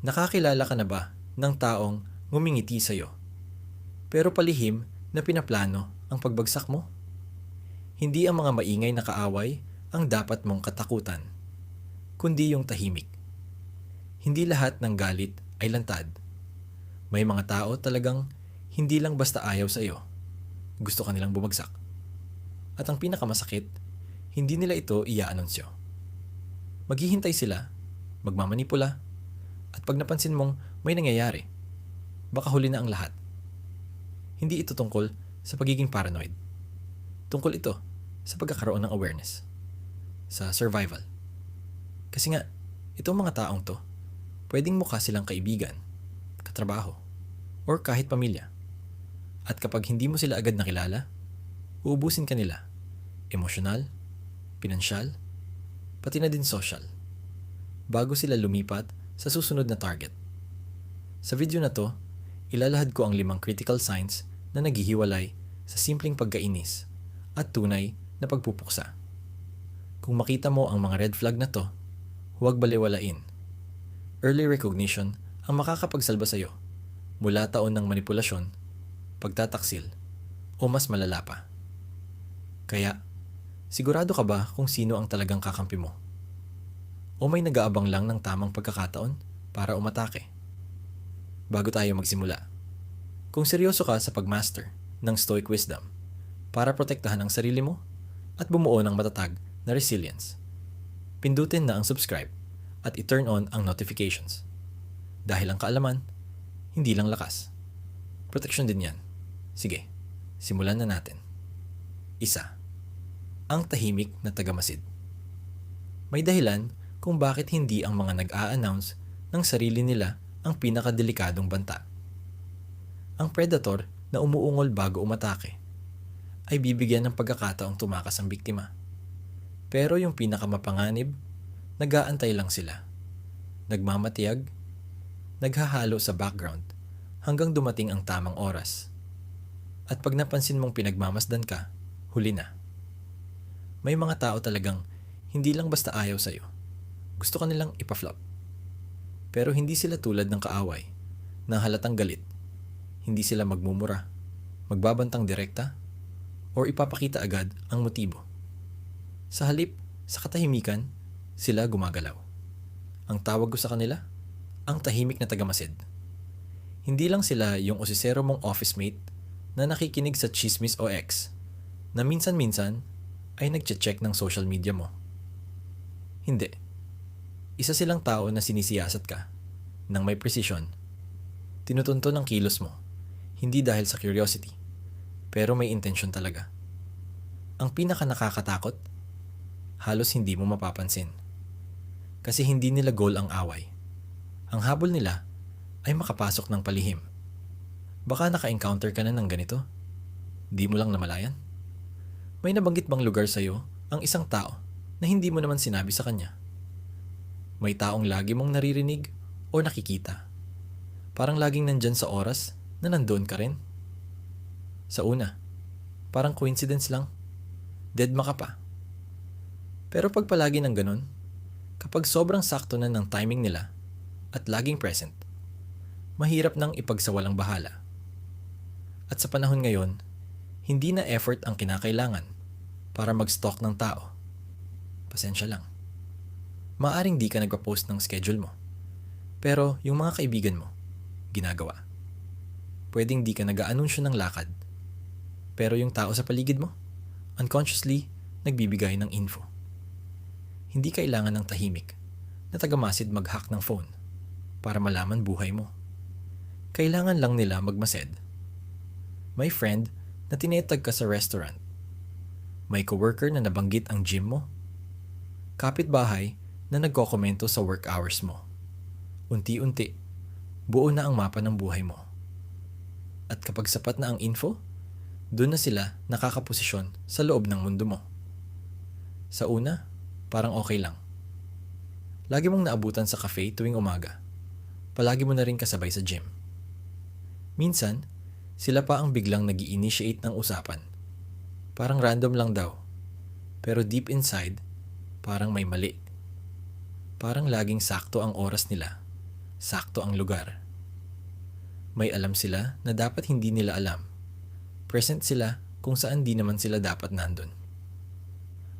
Nakakilala ka na ba ng taong ngumingiti sa'yo, pero palihim na pinaplano ang pagbagsak mo? Hindi ang mga maingay na kaaway ang dapat mong katakutan, kundi yung tahimik. Hindi lahat ng galit ay lantad. May mga tao talagang hindi lang basta ayaw sa iyo, gusto ka nilang bumagsak. At ang pinakamasakit, hindi nila ito i-aanunsyo. Maghihintay sila, magmamanipula, at pag napansin mong may nangyayari, baka huli na ang lahat. Hindi ito tungkol sa pagiging paranoid. Tungkol ito sa pagkakaroon ng awareness, sa survival. Kasi nga, itong mga taong to, pwedeng mukha silang kaibigan, katrabaho, or kahit pamilya. At kapag hindi mo sila agad nakilala, uubusin ka nila. Emosyonal, pinansyal, pati na din social. Bago sila lumipat sa susunod na target. Sa video na to, ilalahad ko ang 5 critical signs na naghihiwalay sa simpleng pagkainis at tunay na pagpupuksa. Kung makita mo ang mga red flag na to, huwag balewalain. Early recognition ang makakapagsalba sa iyo mula taon ng manipulasyon, pagtataksil, o mas malala pa. Kaya, sigurado ka ba kung sino ang talagang kakampi mo? O may nag-aabang lang ng tamang pagkakataon para umatake? Bago tayo magsimula, kung seryoso ka sa pagmaster ng Stoic Wisdom para protektahan ang sarili mo at bumuo ng matatag na resilience, pindutin na ang subscribe at i-turn on ang notifications. Dahil ang kaalaman, hindi lang lakas. Protection din yan. Sige, simulan na natin. 1. Ang tahimik na tagamasid. May dahilan kung bakit hindi ang mga nag-a-announce ng sarili nila ang pinakadelikadong banta. Ang predator na umuungol bago umatake ay bibigyan ng pagkakataong tumakas ang biktima. Pero yung pinakamapanganib, nag-aantay lang sila. Nagmamatiyag, naghahalo sa background hanggang dumating ang tamang oras. At pag napansin mong pinagmamasdan ka, huli na. May mga tao talagang hindi lang basta ayaw sa'yo. Gusto ka nilang ipa-flop. Pero hindi sila tulad ng kaaway na halatang galit. Hindi sila magmumura, magbabantang direkta, or ipapakita agad ang motibo. Sa halip, sa katahimikan, sila gumagalaw. Ang tawag ko sa kanila, ang tahimik na tagamasid. Hindi lang sila yung osisero mong office mate na nakikinig sa chismis o ex, na minsan-minsan ay nagche-check ng social media mo. Hindi. Isa silang tao na sinisiyasat ka ng may precision. Tinutunto ng kilos mo, hindi dahil sa curiosity, pero may intention talaga. Ang pinaka nakakatakot, halos hindi mo mapapansin. Kasi hindi nila goal ang away. Ang habol nila ay makapasok ng palihim. Baka naka-encounter ka na ng ganito. Di mo lang namalayan. May nabanggit bang lugar sa'yo ang isang tao na hindi mo naman sinabi sa kanya? May taong lagi mong naririnig o nakikita. Parang laging nandyan sa oras na nandoon ka rin. Sa una, parang coincidence lang. Deadma ka pa. Pero pag palagi ng ganun, kapag sobrang sakto na ng timing nila at laging present, mahirap nang ipagsawalang bahala. At sa panahon ngayon, hindi na effort ang kinakailangan para mag-stalk ng tao. Pasensya lang. Maaring di ka nagpa-post ng schedule mo, pero yung mga kaibigan mo, ginagawa. Pwedeng di ka nag-aanunsyo ng lakad, pero yung tao sa paligid mo, unconsciously, nagbibigay ng info. Hindi kailangan ng tahimik na tagamasid mag-hack ng phone para malaman buhay mo. Kailangan lang nila magmased. May friend na tinetag ka sa restaurant. May coworker na nabanggit ang gym mo. Kapitbahay na nagkokomento sa work hours mo. Unti-unti, buo na ang mapa ng buhay mo. At kapag sapat na ang info, doon na sila nakakaposisyon sa loob ng mundo mo. Sa una, parang okay lang. Lagi mong naabutan sa cafe tuwing umaga. Palagi mo na rin kasabay sa gym. Minsan, sila pa ang biglang nag-i-initiate ng usapan. Parang random lang daw. Pero deep inside, parang may mali. Parang laging sakto ang oras nila sakto ang lugar. May alam sila na dapat hindi nila alam. Present sila kung saan di naman sila dapat nandun.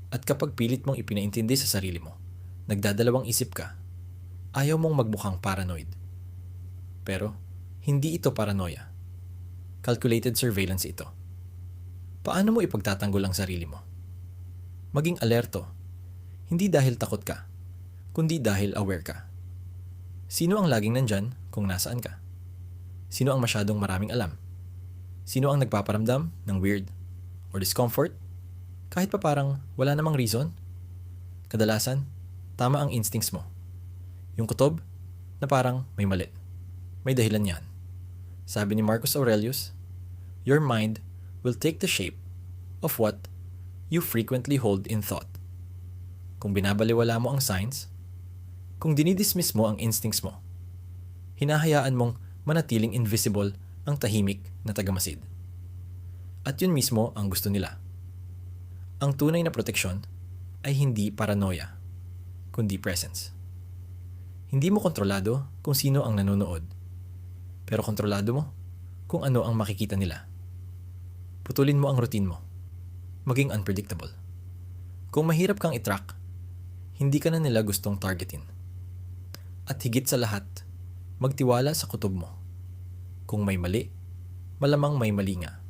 At kapag pilit mong ipinaintindi sa sarili mo, nagdadalawang isip ka, ayaw mong magmukhang paranoid. Pero, hindi ito paranoia. Calculated surveillance ito. Paano mo ipagtatanggol ang sarili mo? Maging alerto, hindi dahil takot ka, kundi dahil aware ka. Sino ang laging nandyan kung nasaan ka? Sino ang masyadong maraming alam? Sino ang nagpaparamdam ng weird or discomfort? Kahit pa parang wala namang reason? Kadalasan, tama ang instincts mo. Yung kutob na parang may mali. May dahilan yan. Sabi ni Marcus Aurelius, your mind will take the shape of what you frequently hold in thought. Kung binabaliwala mo ang signs, kung dinidismiss mo ang instincts mo, hinahayaan mong manatiling invisible ang tahimik na tagamasid. At yun mismo ang gusto nila. Ang tunay na proteksyon ay hindi paranoia, kundi presence. Hindi mo kontrolado kung sino ang nanonood, pero kontrolado mo kung ano ang makikita nila. Putulin mo ang routine mo. Maging unpredictable. Kung mahirap kang i-track, hindi ka na nila gustong targetin. At higit sa lahat, magtiwala sa kutob mo. Kung may mali, malamang may mali nga.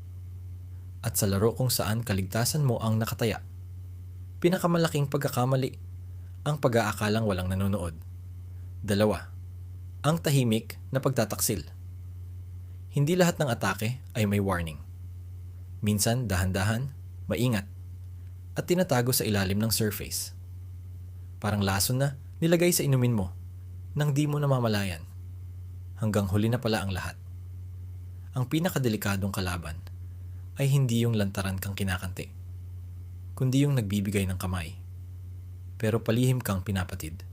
At sa laro kung saan kaligtasan mo ang nakataya, pinakamalaking pagkakamali ang pag-aakalang walang nanonood. 2, ang tahimik na pagtataksil. Hindi lahat ng atake ay may warning. Minsan dahan-dahan, maingat, at tinatago sa ilalim ng surface. Parang lason na nilagay sa inumin mo nang di mo namamalayan. Hanggang huli na pala ang lahat. Ang pinakadelikadong kalaban ay hindi yung lantaran kang kinakante, kundi yung nagbibigay ng kamay, pero palihim kang pinapatid.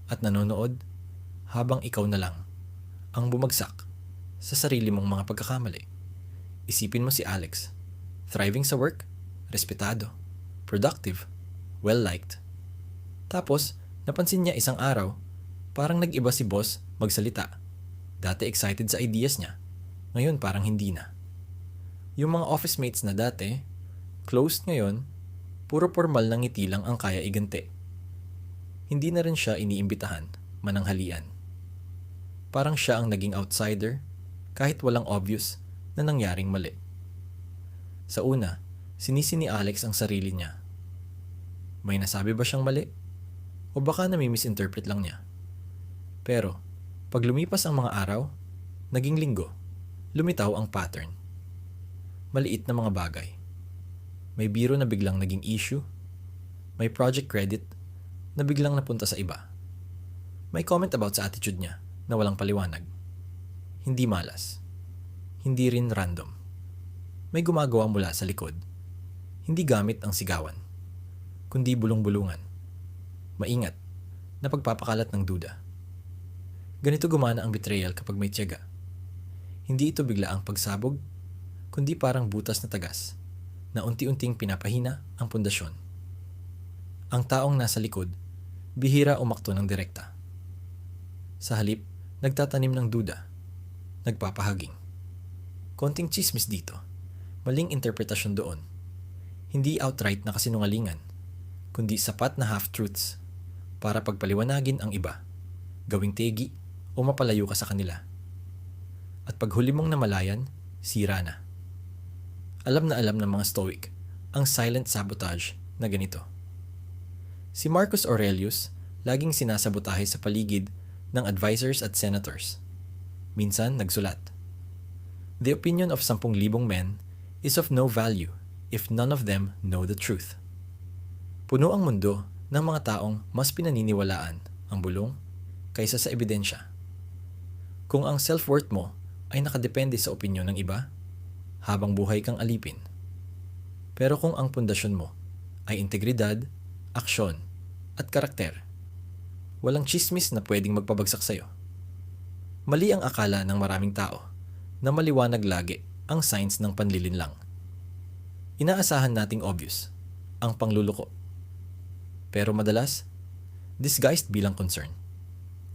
At nanonood habang ikaw na lang ang bumagsak sa sarili mong mga pagkakamali. Isipin mo si Alex, thriving sa work, respetado, productive, well-liked. Tapos, napansin niya isang araw, parang nag-iba si boss magsalita. Dati excited sa ideas niya, ngayon parang hindi na. Yung mga office mates na dati, closed ngayon, puro formal ng ngiti lang ang kaya iganti. Hindi na rin siya iniimbitahan, mananghalian. Parang siya ang naging outsider, kahit walang obvious na nangyaring mali. Sa una, sinisi ni Alex ang sarili niya. May nasabi ba siyang mali? O baka nami-misinterpret lang niya? Pero, pag lumipas ang mga araw, naging linggo, lumitaw ang pattern. Maliit na mga bagay. May biro na biglang naging issue. May project credit na biglang napunta sa iba. May comment about sa attitude niya na walang paliwanag. Hindi malas. Hindi rin random. May gumagawa mula sa likod. Hindi gamit ang sigawan, kundi bulong-bulungan. Maingat na pagpapakalat ng duda. Ganito gumana ang betrayal kapag may tiyaga. Hindi ito bigla ang pagsabog, kundi parang butas na tagas na unti-unting pinapahina ang pundasyon. Ang taong nasa likod, bihira umakto ng direkta. Sa halip, nagtatanim ng duda, nagpapahaging. Konting chismis dito, maling interpretasyon doon. Hindi outright na kasinungalingan, kundi sapat na half-truths para pagpaliwanagin ang iba, gawing tegi o mapalayo ka sa kanila. At pag huli mong namalayan, sira na. Alam na alam ng mga Stoic ang silent sabotage na ganito. Si Marcus Aurelius laging sinasabotahe sa paligid ng advisors at senators. Minsan nagsulat, "The opinion of 10,000 men is of no value if none of them know the truth." Puno ang mundo ng mga taong mas pinaniniwalaan ang bulong kaysa sa ebidensya. Kung ang self-worth mo ay nakadepende sa opinyon ng iba, habang buhay kang alipin. Pero kung ang pundasyon mo ay integridad, aksyon, at karakter, walang chismis na pwedeng magpabagsak sa'yo. Mali ang akala ng maraming tao na maliwanag lagi ang signs ng panlilinlang. Inaasahan nating obvious, ang pangluluko. Pero madalas, disguised bilang concern.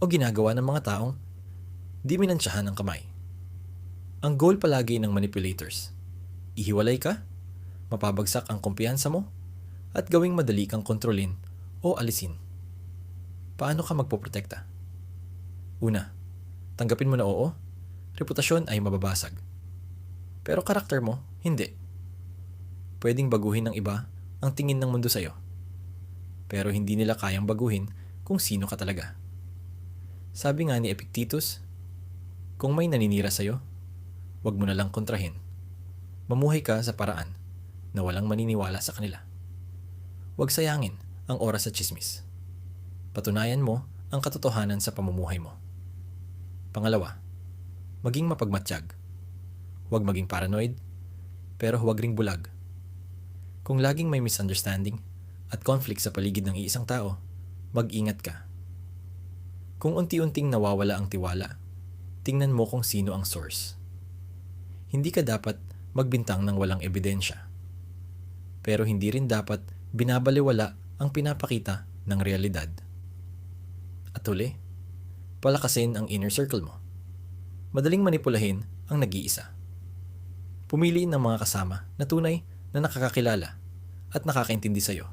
o ginagawa ng mga taong di minansyahan ng kamay. Ang goal palagi ng manipulators, ihiwalay ka, mapabagsak ang kumpiyansa mo, at gawing madali kang kontrolin o alisin. Paano ka magpoprotekta? Una, tanggapin mo na oo, reputasyon ay mababasag. Pero karakter mo, hindi. Pwedeng baguhin ng iba ang tingin ng mundo sa'yo. Pero hindi nila kayang baguhin kung sino ka talaga. Sabi nga ni Epictetus, kung may naninira sa'yo, huwag mo na lang kontrahin. Mamuhay ka sa paraan na walang maniniwala sa kanila. Huwag sayangin ang oras sa tsismis. Patunayan mo ang katotohanan sa pamumuhay mo. Pangalawa, maging mapagmatsyag. Huwag maging paranoid, pero huwag ring bulag. Kung laging may misunderstanding at conflict sa paligid ng iisang tao, mag-ingat ka. Kung unti-unting nawawala ang tiwala, tingnan mo kung sino ang source. Hindi ka dapat magbintang ng walang ebidensya. Pero hindi rin dapat binabaliwala ang pinapakita ng realidad. At huli, palakasin ang inner circle mo. Madaling manipulahin ang nag-iisa. Pumili ng mga kasama na tunay na nakakakilala at nakakaintindi sa'yo.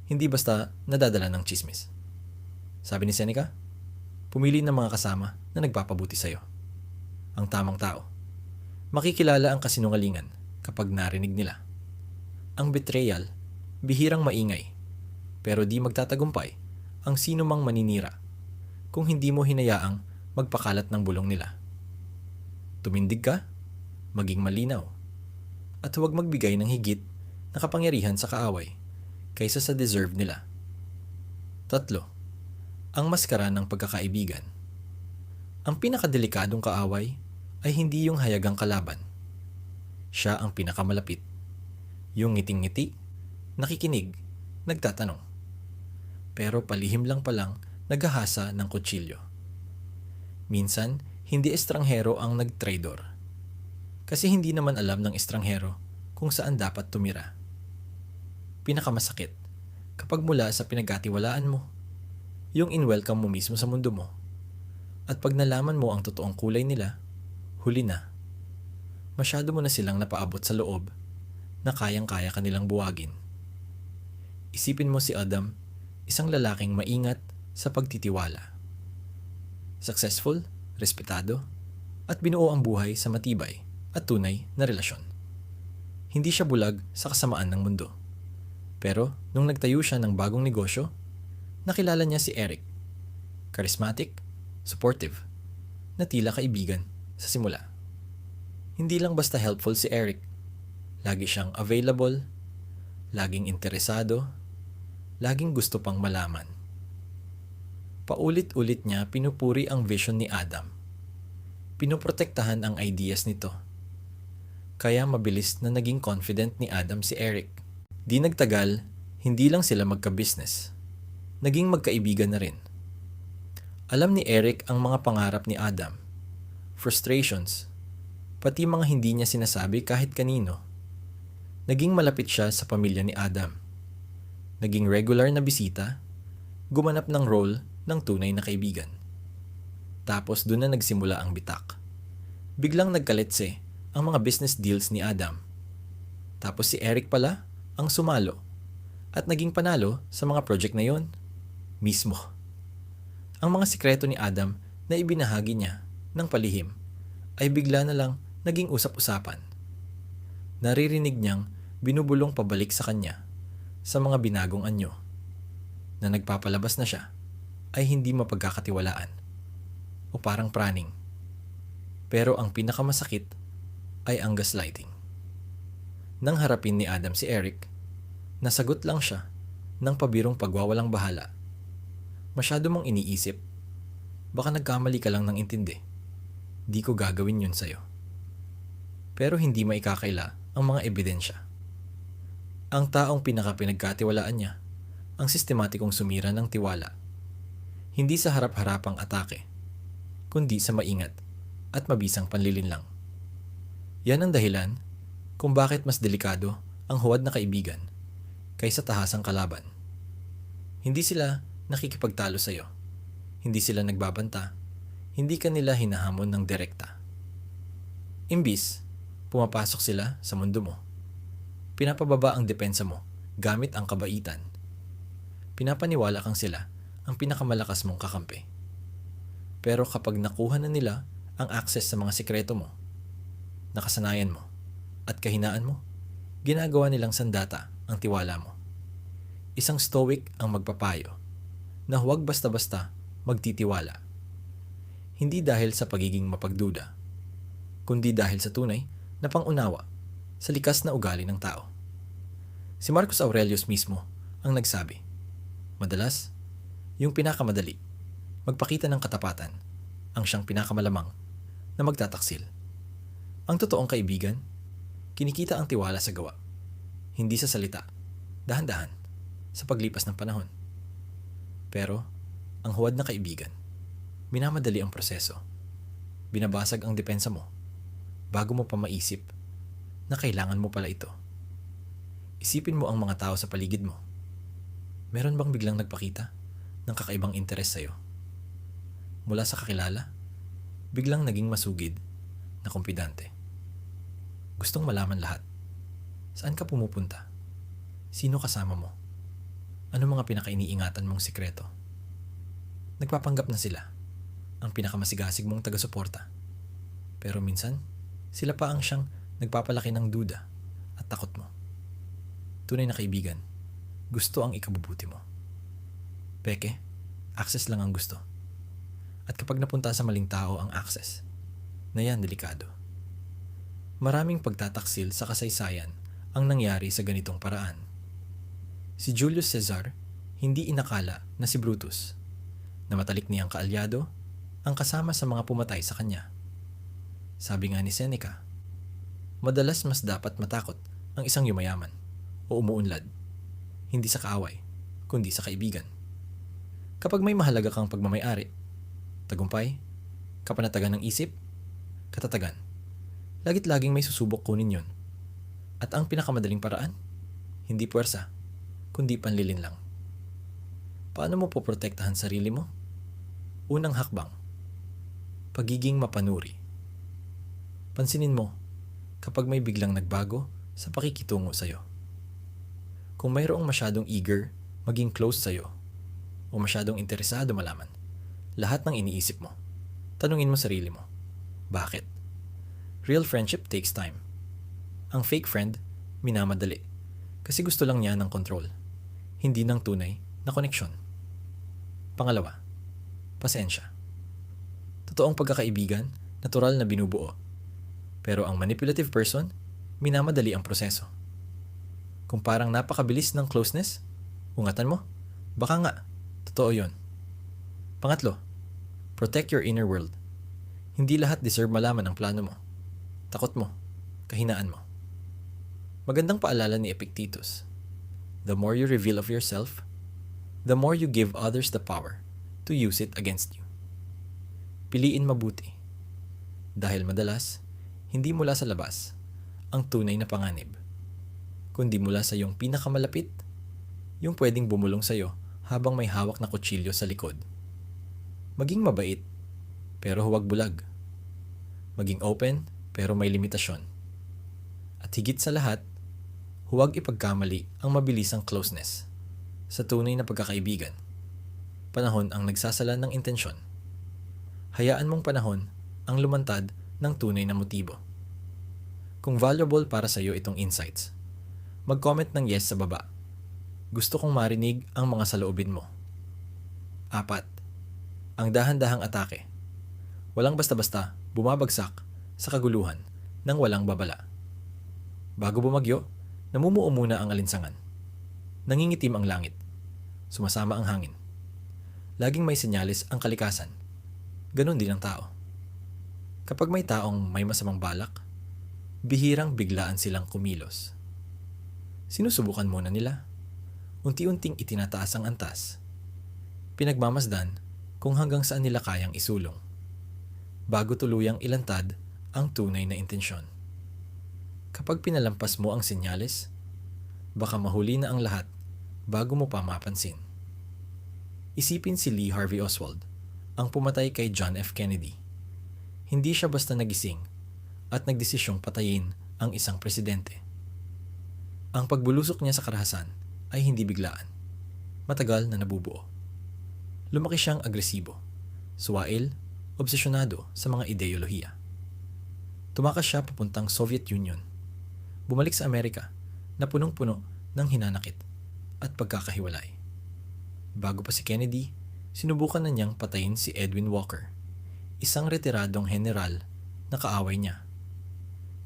Hindi basta nadadala ng chismis. Sabi ni Seneca, pumili ng mga kasama na nagpapabuti sa'yo. Ang tamang tao. Makikilala ang kasinungalingan kapag narinig nila. Ang betrayal, bihirang maingay, pero di magtatagumpay ang sino mang maninira kung hindi mo hinayaang magpakalat ng bulong nila. Tumindig ka, maging malinaw, at huwag magbigay ng higit na kapangyarihan sa kaaway kaysa sa deserve nila. 3. Ang maskara ng pagkakaibigan. Ang pinakadelikadong kaaway ay hindi yung hayagang kalaban. Siya ang pinakamalapit. Yung ngiting-ngiti, nakikinig, nagtatanong. Pero palihim lang palang naghahasa ng kutsilyo. Minsan, hindi estranghero ang nagtraidor. Kasi hindi naman alam ng estranghero kung saan dapat tumira. Pinakamasakit, kapag mula sa pinagkatiwalaan mo, yung in-welcome mo mismo sa mundo mo, at pag nalaman mo ang totoong kulay nila, huli na. Masyado mo na silang napaabot sa loob na kayang-kaya kanilang buwagin. Isipin mo si Adam, isang lalaking maingat sa pagtitiwala. Successful, respetado, at binuo ang buhay sa matibay at tunay na relasyon. Hindi siya bulag sa kasamaan ng mundo. Pero nung nagtayo siya ng bagong negosyo, nakilala niya si Eric. Charismatic, supportive, na tila kaibigan sa simula. Hindi lang basta helpful si Eric. Lagi siyang available, laging interesado, laging gusto pang malaman. Paulit-ulit niya pinupuri ang vision ni Adam. Pinoprotektahan ang ideas nito. Kaya mabilis na naging confident ni Adam si Eric. Di nagtagal, hindi lang sila magka-business. Naging magkaibigan na rin. Alam ni Eric ang mga pangarap ni Adam, frustrations, pati mga hindi niya sinasabi kahit kanino. Naging malapit siya sa pamilya ni Adam. Naging regular na bisita, gumanap ng role ng tunay na kaibigan. Tapos doon na nagsimula ang bitak. Biglang nagkaletse ang mga business deals ni Adam. Tapos si Eric pala ang sumalo at naging panalo sa mga project na yon mismo. Ang mga sikreto ni Adam na ibinahagi niya ng palihim ay bigla na lang naging usap-usapan. Naririnig niyang binubulong pabalik sa kanya sa mga binagong anyo na nagpapalabas na siya ay hindi mapagkakatiwalaan o parang praning. Pero ang pinakamasakit ay ang gaslighting. Nang harapin ni Adam si Eric, nasagot lang siya ng pabirong pagwawalang bahala. Masyado mong iniisip, baka nagkamali ka lang ng intindi. Di ko gagawin yun sa'yo. Pero hindi maikakaila ang mga ebidensya. Ang taong pinagkatiwalaan niya, ang sistematikong sumira ng tiwala. Hindi sa harap-harapang atake, kundi sa maingat at mabisang panlilinlang. Yan ang dahilan kung bakit mas delikado ang huwad na kaibigan kaysa tahasang kalaban. Hindi sila nakikipagtalo sa iyo. Hindi sila nagbabanta. Hindi ka nila hinahamon ng direkta. Imbis, pumapasok sila sa mundo mo. Pinapababa ang depensa mo gamit ang kabaitan. Pinapaniwala kang sila ang pinakamalakas mong kakampi. Pero kapag nakuha na nila ang access sa mga sikreto mo, nakasanayan mo, at kahinaan mo, ginagawa nilang sandata ang tiwala mo. Isang stoic ang magpapayo na huwag basta-basta magtitiwala. Hindi dahil sa pagiging mapagduda, kundi dahil sa tunay na pangunawa sa likas na ugali ng tao. Si Marcus Aurelius mismo ang nagsabi, madalas, yung pinakamadali, magpakita ng katapatan, ang siyang pinakamalamang na magtataksil. Ang totoong kaibigan, kinikita ang tiwala sa gawa, hindi sa salita, dahan-dahan, sa paglipas ng panahon. Pero, ang huwad na kaibigan, minamadali ang proseso. Binabasag ang depensa mo bago mo pa maisip na kailangan mo pala ito. Isipin mo ang mga tao sa paligid mo. Meron bang biglang nagpakita ng kakaibang interes sa'yo? Mula sa kakilala, biglang naging masugid na kumpidante. Gustong malaman lahat. Saan ka pumupunta? Sino kasama mo? Ano mga pinakainiingatan mong sikreto? Nagpapanggap na sila, ang pinakamasigasig mong taga-suporta. Pero minsan, sila pa ang siyang nagpapalaki ng duda at takot mo. Tunay na kaibigan, gusto ang ikabubuti mo. Peke, access lang ang gusto. At kapag napunta sa maling tao ang access, na yan delikado. Maraming pagtataksil sa kasaysayan ang nangyari sa ganitong paraan. Si Julius Caesar, hindi inakala na si Brutus, na matalik niyang kaalyado, ang kasama sa mga pumatay sa kanya. Sabi nga ni Seneca, madalas mas dapat matakot ang isang yumayaman o umuunlad, hindi sa kaaway, kundi sa kaibigan. Kapag may mahalaga kang pagmamayari, tagumpay, kapanatagan ng isip, katatagan, lagit-laging may susubok kunin yon. At ang pinakamadaling paraan, hindi puwersa, kundi panlilin lang. Paano mo poprotektahan sarili mo? Unang hakbang, pagiging mapanuri. Pansinin mo kapag may biglang nagbago sa pakikitungo sa'yo. Kung mayroong masyadong eager maging close sa'yo o masyadong interesado malaman lahat ng iniisip mo, tanungin mo sarili mo, bakit? Real friendship takes time. Ang fake friend, minamadali kasi gusto lang niya ng control, hindi ng tunay na koneksyon. Pangalawa, pasensya. Totoong pagkakaibigan, natural na binubuo. Pero ang manipulative person, minamadali ang proseso. Kung parang napakabilis ng closeness, ungatan mo, baka nga, totoo yon. Pangatlo, protect your inner world. Hindi lahat deserve malaman ang plano mo, takot mo, kahinaan mo. Magandang paalala ni Epictetus, the more you reveal of yourself, the more you give others the power to use it against you. Piliin mabuti. Dahil madalas, hindi mula sa labas ang tunay na panganib, kundi mula sa iyong pinakamalapit, yung pwedeng bumulong sa iyo habang may hawak na kutsilyo sa likod. Maging mabait, pero huwag bulag. Maging open, pero may limitasyon. At higit sa lahat, huwag ipagkamali ang mabilisang closeness sa tunay na pagkakaibigan. Panahon ang nagsasala ng intensyon. Hayaan mong panahon ang lumantad ng tunay na motibo. Kung valuable para sa iyo itong insights, mag-comment ng yes sa baba. Gusto kong marinig ang mga saloobin mo. 4. Ang dahan-dahang atake. Walang basta-basta bumabagsak sa kaguluhan ng walang babala. Bago bumagyo, namumuo muna ang alinsangan. Nangingitim ang langit. Sumasama ang hangin. Laging may senyalis ang kalikasan. Ganon din ang tao. Kapag may taong may masamang balak, bihirang biglaan silang kumilos. Sinusubukan muna nila. Unti-unting itinataas ang antas. Pinagmamasdan kung hanggang saan nila kayang isulong. Bago tuluyang ilantad ang tunay na intensyon. Kapag pinalampas mo ang senyales, baka mahuli na ang lahat bago mo pa mapansin. Isipin si Lee Harvey Oswald ang pumatay kay John F. Kennedy. Hindi siya basta nagising at nagdesisyong patayin ang isang presidente. Ang pagbulusok niya sa karahasan ay hindi biglaan. Matagal na nabubuo. Lumaki siyang agresibo, suwail, obsesyonado sa mga ideolohiya. Tumakas siya papuntang Soviet Union. Bumalik sa Amerika na punong-puno ng hinanakit at pagkakahiwalay. Bago pa si Kennedy, sinubukan na niyang patayin si Edwin Walker, isang retiradong general na kaaway niya,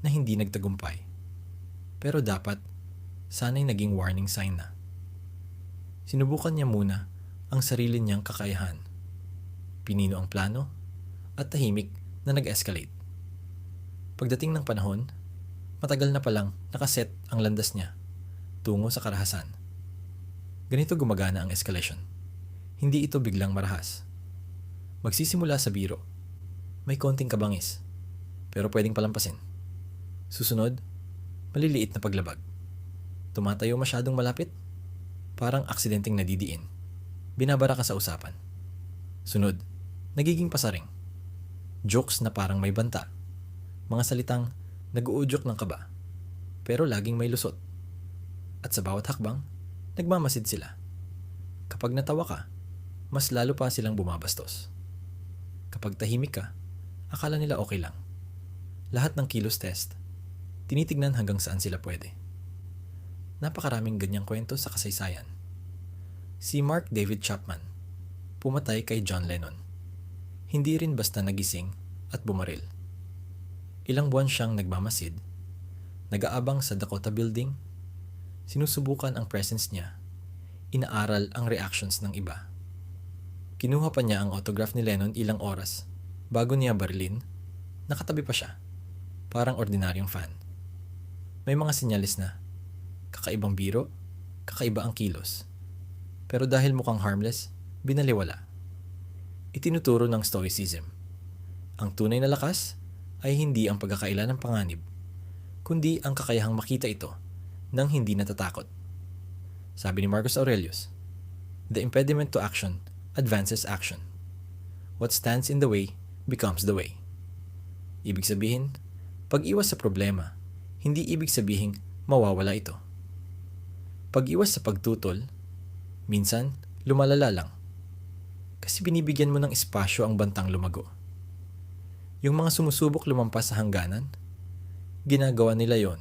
na hindi nagtagumpay. Pero dapat, sana'y naging warning sign na. Sinubukan niya muna ang sarili niyang kakayahan. Pinino ang plano at tahimik na nag-escalate. Pagdating ng panahon, matagal na palang nakaset ang landas niya tungo sa karahasan. Ganito gumagana ang escalation. Hindi ito biglang marahas. Magsisimula sa biro. May konting kabangis, pero pwedeng palampasin. Susunod, maliliit na paglabag. Tumatayo masyadong malapit, parang aksidenteng nadidiin. Binabara ka sa usapan. Sunod, nagiging pasaring. Jokes na parang may banta. Mga salitang nag-uudyok ng kaba, pero laging may lusot. At sa bawat hakbang, nagmamasid sila. Kapag natawa ka, mas lalo pa silang bumabastos. Kapag tahimik ka, akala nila okay lang. Lahat ng kilos test, tinitignan hanggang saan sila pwede. Napakaraming ganyang kwento sa kasaysayan. Si Mark David Chapman, pumatay kay John Lennon. Hindi rin basta nagising at bumaril. Ilang buwan siyang nagmamasid, nag-aabang sa Dakota Building, sinusubukan ang presence niya, inaaral ang reactions ng iba. Kinuha pa niya ang autograph ni Lennon ilang oras bago niya barilin, nakatabi pa siya, parang ordinaryong fan. May mga sinyalis na, kakaibang biro, kakaiba ang kilos. Pero dahil mukhang harmless, binaliwala. Itinuturo ng Stoicism. Ang tunay na lakas ay hindi ang pagkakaila ng panganib, kundi ang kakayahang makita ito nang hindi natatakot. Sabi ni Marcus Aurelius, "The impediment to action advances action. What stands in the way becomes the way." Ibig sabihin, pag-iwas sa problema, hindi ibig sabihin mawawala ito. Pag-iwas sa pagtutol, minsan lumalala lang. Kasi binibigyan mo ng espasyo ang bantang lumago. Yung mga sumusubok lumampas sa hangganan, ginagawa nila yon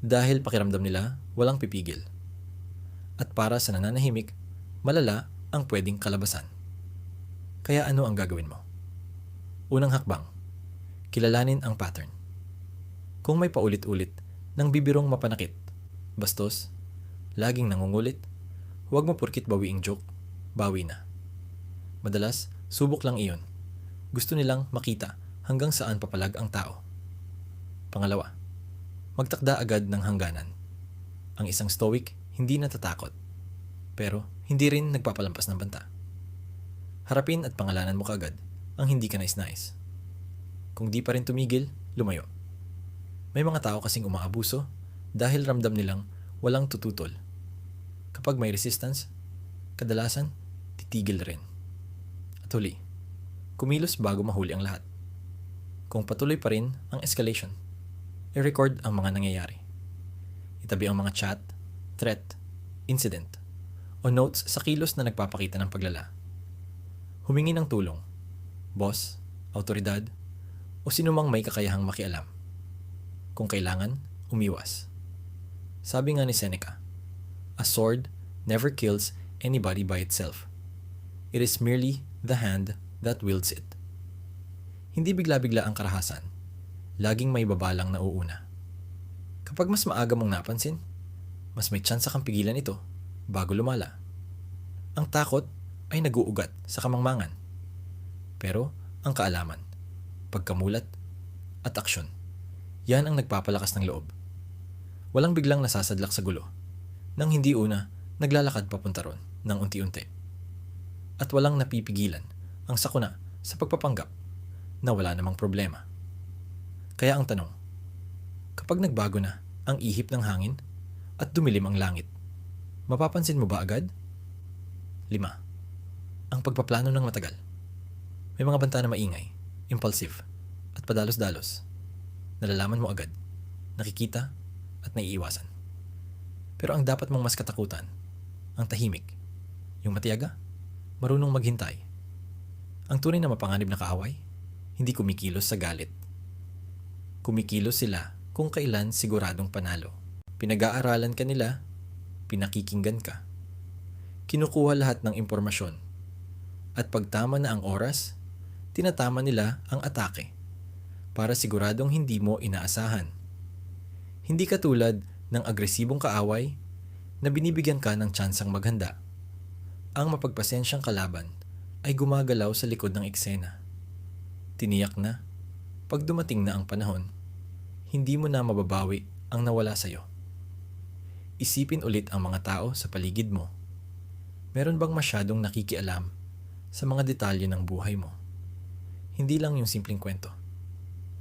dahil pakiramdam nila walang pipigil. At para sa nananahimik, malala ang pwedeng kalabasan. Kaya ano ang gagawin mo? Unang hakbang, kilalanin ang pattern. Kung may paulit-ulit ng bibirong mapanakit, bastos, laging nangungulit, huwag mo purkit bawiing joke, bawi na. Madalas, subok lang iyon. Gusto nilang makita hanggang saan papalag ang tao. Pangalawa, magtakda agad ng hangganan. Ang isang stoic hindi natatakot, pero hindi rin nagpapalampas ng banta. Harapin at pangalanan mo kaagad ang hindi ka nais-nais. Kung di pa rin tumigil, lumayo. May mga tao kasing umaabuso dahil ramdam nilang walang tututol. Kapag may resistance, kadalasan titigil rin. At huli, kumilos bago mahuli ang lahat. Kung patuloy pa rin ang escalation, i-record ang mga nangyayari. Itabi ang mga chat, threat, incident, o notes sa kilos na nagpapakita ng paglala. Humingi ng tulong, boss, autoridad, o sinumang may kakayahang makialam. Kung kailangan, umiwas. Sabi nga ni Seneca, "A sword never kills anybody by itself. It is merely the hand that wields it." Hindi bigla-bigla ang karahasan. Laging may babalang nauuna. Kapag mas maaga mong napansin, mas may tsansa kang pigilan ito bago lumala. Ang takot ay nag-uugat sa kamangmangan. Pero ang kaalaman, pagkamulat, at aksyon, yan ang nagpapalakas ng loob. Walang biglang nasasadlak sa gulo, nang hindi una naglalakad papunta ron ng unti-unti. At walang napipigilan ang sakuna sa pagpapanggap na wala namang problema. Kaya ang tanong, kapag nagbago na ang ihip ng hangin at dumilim ang langit, mapapansin mo ba agad? 5. Ang pagpaplano ng matagal. May mga banta na maingay, impulsive, at padalos-dalos. Nalalaman mo agad, nakikita, at naiiwasan. Pero ang dapat mong mas katakutan, ang tahimik, yung matiyaga, marunong maghintay. Ang tunay na mapanganib na kaaway, hindi kumikilos sa galit. Kumikilos sila kung kailan siguradong panalo. Pinag-aaralan ka nila, pinakikinggan ka. Kinukuha lahat ng impormasyon. At pag tama na ang oras, tinatama nila ang atake para siguradong hindi mo inaasahan. Hindi katulad ng agresibong kaaway na binibigyan ka ng tsansang maghanda. Ang mapagpasensyang kalaban ay gumagalaw sa likod ng eksena. Tiniyak na, pag dumating na ang panahon, hindi mo na mababawi ang nawala sa'yo. Isipin ulit ang mga tao sa paligid mo. Meron bang masyadong nakikialam sa mga detalye ng buhay mo? Hindi lang yung simpleng kwento.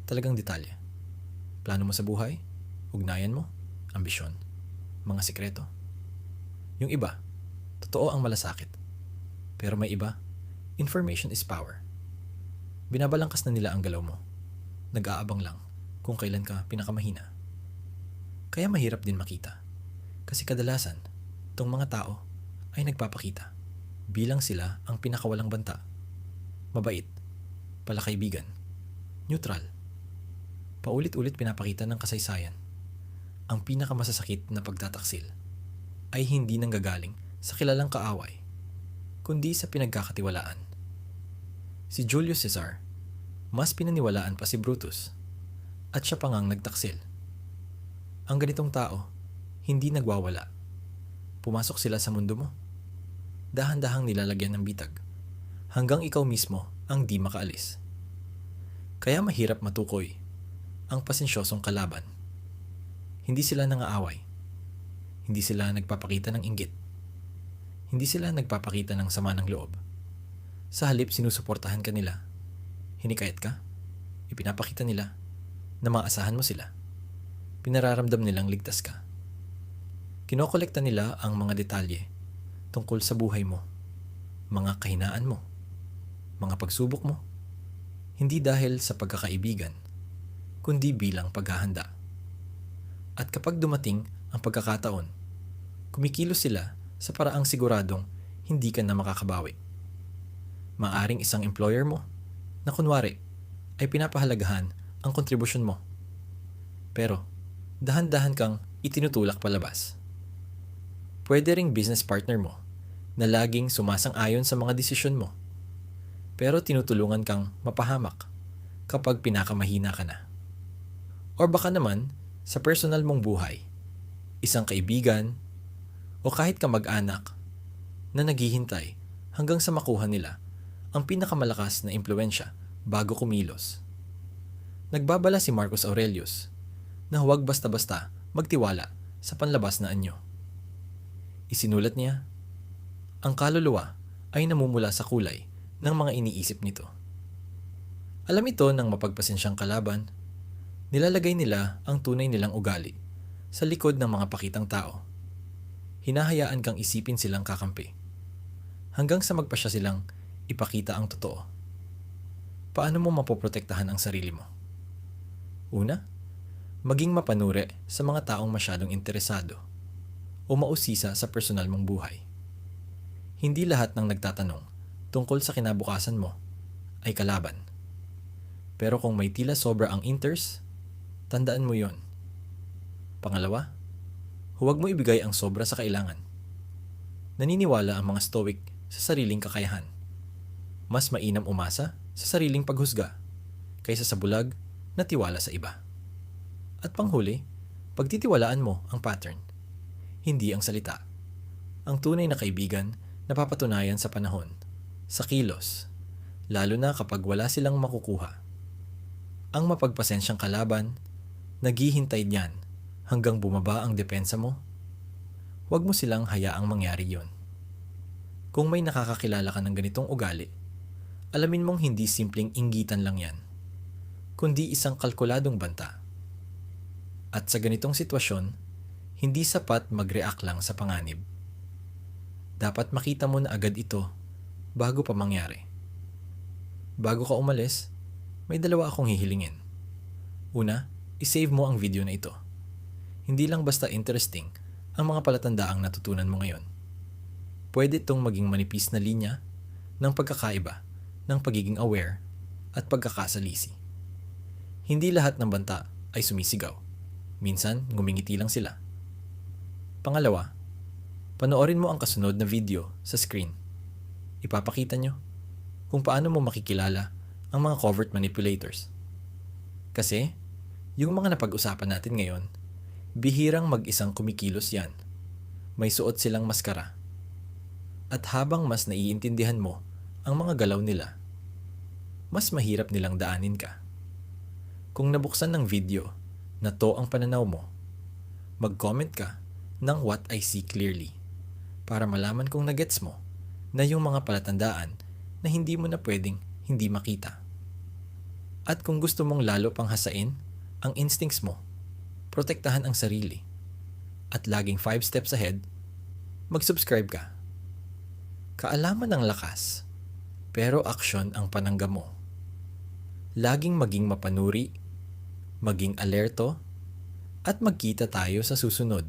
Talagang detalye. Plano mo sa buhay, ugnayan mo, ambisyon, mga sikreto. Yung iba, totoo ang malasakit. Pero may iba, information is power. Binabalangkas na nila ang galaw mo. Nag-aabang lang kung kailan ka pinakamahina. Kaya mahirap din makita. Kasi kadalasan, itong mga tao ay nagpapakita bilang sila ang pinakawalang banta. Mabait, palakaibigan, neutral. Paulit-ulit pinapakita ng kasaysayan. Ang pinakamasasakit na pagtataksil ay hindi nanggagaling sa kilalang kaaway, kundi sa pinagkakatiwalaan. Si Julius Caesar, mas pinaniwalaan pa si Brutus, at siya pa ngang nagtaksil. Ang ganitong tao, hindi nagwawala. Pumasok sila sa mundo mo. Dahan-dahang nilalagyan ng bitag, hanggang ikaw mismo ang di makaalis. Kaya mahirap matukoy ang pasensyosong kalaban. Hindi sila nangaaway. Hindi sila nagpapakita ng inggit. Hindi sila nagpapakita ng sama ng loob. Sa halip sinusuportahan ka nila. Hinikayat ka. Ipinapakita nila na maasahan mo sila. Pinararamdam nilang ligtas ka. Kinokolekta nila ang mga detalye tungkol sa buhay mo, mga kahinaan mo, mga pagsubok mo. Hindi dahil sa pagkakaibigan, kundi bilang paghahanda. At kapag dumating ang pagkakataon, kumikilos sila sa paraang siguradong hindi ka na makakabawi. Maaring isang employer mo na kunwari ay pinapahalagahan ang kontribusyon mo. Pero dahan-dahan kang itinutulak palabas. Pwede ring business partner mo na laging sumasang-ayon sa mga desisyon mo. Pero tinutulungan kang mapahamak kapag pinakamahina ka na. Or baka naman sa personal mong buhay, isang kaibigan o kahit kamag-anak na naghihintay hanggang sa makuha nila ang pinakamalakas na impluwensya bago kumilos. Nagbabala si Marcus Aurelius na huwag basta-basta magtiwala sa panlabas na anyo. Isinulat niya, ang kaluluwa ay namumula sa kulay ng mga iniisip nito. Alam ito ng mapagpasensyang kalaban, nilalagay nila ang tunay nilang ugali sa likod ng mga pakitang tao. Hinahayaan kang isipin silang kakampi, hanggang sa magpasya silang ipakita ang totoo. Paano mo mapoprotektahan ang sarili mo? Una, maging mapanuri sa mga taong masyadong interesado o mausisa sa personal mong buhay. Hindi lahat ng nagtatanong tungkol sa kinabukasan mo ay kalaban. Pero kung may tila sobra ang interest, tandaan mo yon. Pangalawa, huwag mo ibigay ang sobra sa kailangan. Naniniwala ang mga stoic sa sariling kakayahan. Mas mainam umasa sa sariling paghusga kaysa sa bulag na tiwala sa iba. At panghuli, pagtitiwalaan mo ang pattern, hindi ang salita. Ang tunay na kaibigan napapatunayan sa panahon, sa kilos, lalo na kapag wala silang makukuha. Ang mapagpasensyang kalaban, naghihintay niyan hanggang bumaba ang depensa mo. Huwag mo silang hayaang mangyari yon. Kung may nakakakilala ka ng ganitong ugali, alamin mong hindi simpleng inggitan lang yan, kundi isang kalkuladong banta. At sa ganitong sitwasyon, hindi sapat mag-react lang sa panganib. Dapat makita mo na agad ito bago pa mangyari. Bago ka umalis, may dalawa akong hihilingin. Una, isave mo ang video na ito. Hindi lang basta interesting ang mga palatandaang natutunan mo ngayon. Pwede itong maging manipis na linya ng pagkakaiba, ng pagiging aware at pagkakasalisi. Hindi lahat ng banta ay sumisigaw. Minsan, ngumingiti lang sila. Pangalawa, panoorin mo ang kasunod na video sa screen. Ipapakita nyo kung paano mo makikilala ang mga covert manipulators. Kasi, yung mga napag-usapan natin ngayon, bihirang mag-isang kumikilos yan. May suot silang maskara. At habang mas naiintindihan mo ang mga galaw nila, mas mahirap nilang daanin ka. Kung nabuksan ng video na to ang pananaw mo, mag-comment ka ng what I see clearly para malaman kung nagets mo na yung mga palatandaan na hindi mo na pwedeng hindi makita. At kung gusto mong lalo pang hasain ang instincts mo, protektahan ang sarili, at laging 5 steps ahead, mag-subscribe ka. Kaalaman ng lakas, pero aksyon ang panangga mo. Laging maging mapanuri, maging alerto, at magkita tayo sa susunod.